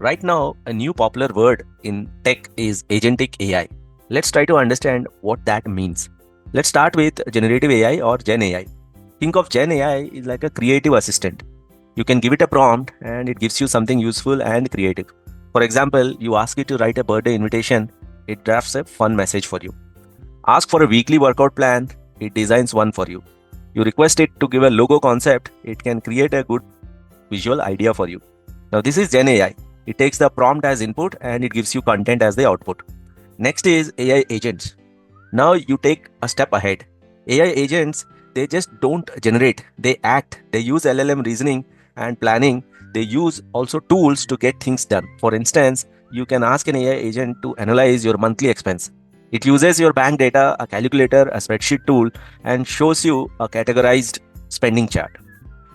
Right now, a new popular word in tech is Agentic AI. Let's try to understand what that means. Let's start with Generative AI or Gen AI. Think of Gen AI is like a creative assistant. You can give it a prompt and it gives you something useful and creative. For example, you ask it to write a birthday invitation, it drafts a fun message for you. Ask for a weekly workout plan, it designs one for you. You request it to give a logo concept, it can create a good visual idea for you. Now, this is Gen AI. It takes the prompt as input and it gives you content as the output. Next is AI agents. Now you take a step ahead. AI agents, they just don't generate, they act. They use LLM reasoning and planning. They use also tools to get things done. For instance, you can ask an AI agent to analyze your monthly expense. It uses your bank data, a calculator, a spreadsheet tool, and shows you a categorized spending chart.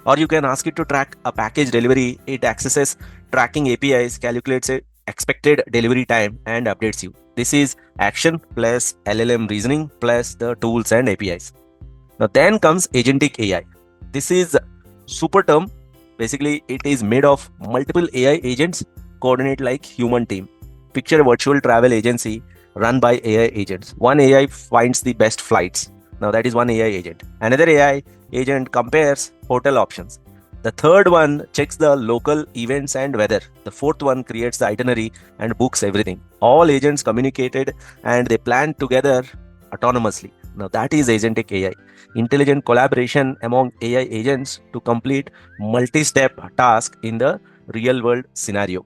Or you can ask it to track a package delivery. It accesses tracking APIs, calculates a expected delivery time, and updates you. This is action plus LLM reasoning plus the tools and APIs. Now then comes Agentic AI. This is super term. Basically, it is made of multiple AI agents coordinate like human team. Picture a virtual travel agency run by AI agents. One AI finds the best flights. Now that is one AI agent. Another AI agent compares hotel options. The third one checks the local events and weather. The fourth one creates the itinerary and books everything. All agents communicated and they plan together autonomously. Now that is agentic AI. Intelligent collaboration among AI agents to complete multi-step task in the real world scenario.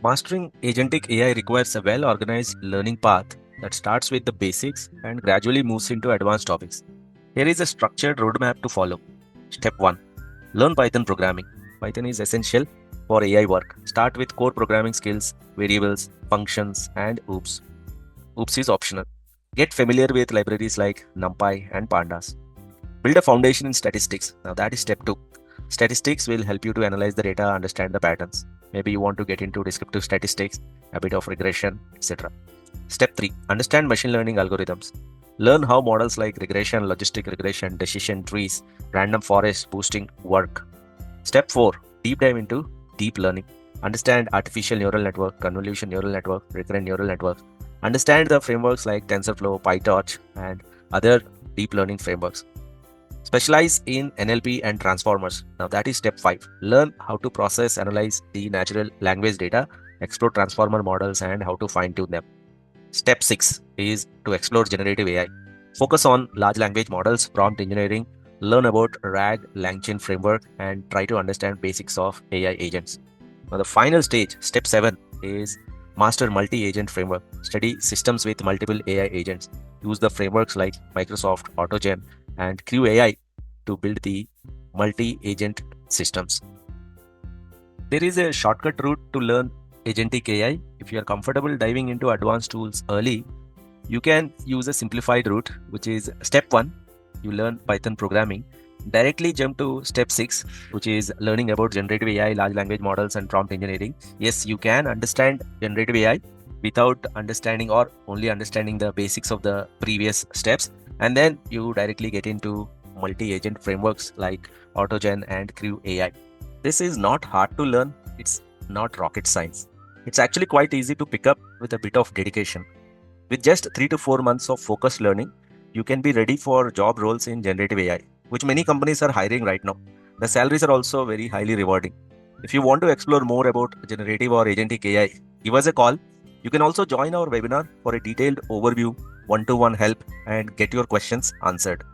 Mastering agentic AI requires a well-organized learning path that starts with the basics and gradually moves into advanced topics. Here is a structured roadmap to follow. Step 1. Learn Python programming. Python is essential for AI work. Start with core programming skills, variables, functions, and OOPS. OOPS is optional. Get familiar with libraries like NumPy and Pandas. Build a foundation in statistics. Now that is step 2. Statistics will help you to analyze the data, understand the patterns. Maybe you want to get into descriptive statistics, a bit of regression, etc. Step 3. Understand machine learning algorithms. Learn how models like regression, logistic regression, decision trees, random forest boosting work. Step 4. Deep dive into deep learning. Understand artificial neural network, convolution neural network, recurrent neural network. Understand the frameworks like TensorFlow, Pytorch, and other deep learning frameworks. Specialize in NLP and transformers. Now that is step 5. Learn how to process, analyze the natural language data, explore transformer models, and how to fine tune them. Step 6 is to explore generative AI. Focus on large language models, prompt engineering, learn about RAG, LangChain framework, and try to understand basics of AI agents. Now the final stage, step 7, is master multi-agent framework. Study systems with multiple AI agents. Use the frameworks like Microsoft, AutoGen, and CrewAI to build the multi-agent systems. There is a shortcut route to learn Agentic AI. If you are comfortable diving into advanced tools early, you can use a simplified route, which is step 1, you learn Python programming. Directly jump to step 6, which is learning about generative AI, large language models, and prompt engineering. Yes, you can understand generative AI without understanding or only understanding the basics of the previous steps. And then you directly get into multi-agent frameworks like AutoGen and CrewAI. This is not hard to learn. It's not rocket science. It's actually quite easy to pick up with a bit of dedication. With just 3 to 4 months of focused learning, you can be ready for job roles in generative AI, which many companies are hiring right now. The salaries are also very highly rewarding. If you want to explore more about generative or agentic AI, give us a call. You can also join our webinar for a detailed overview, one-to-one help, and get your questions answered.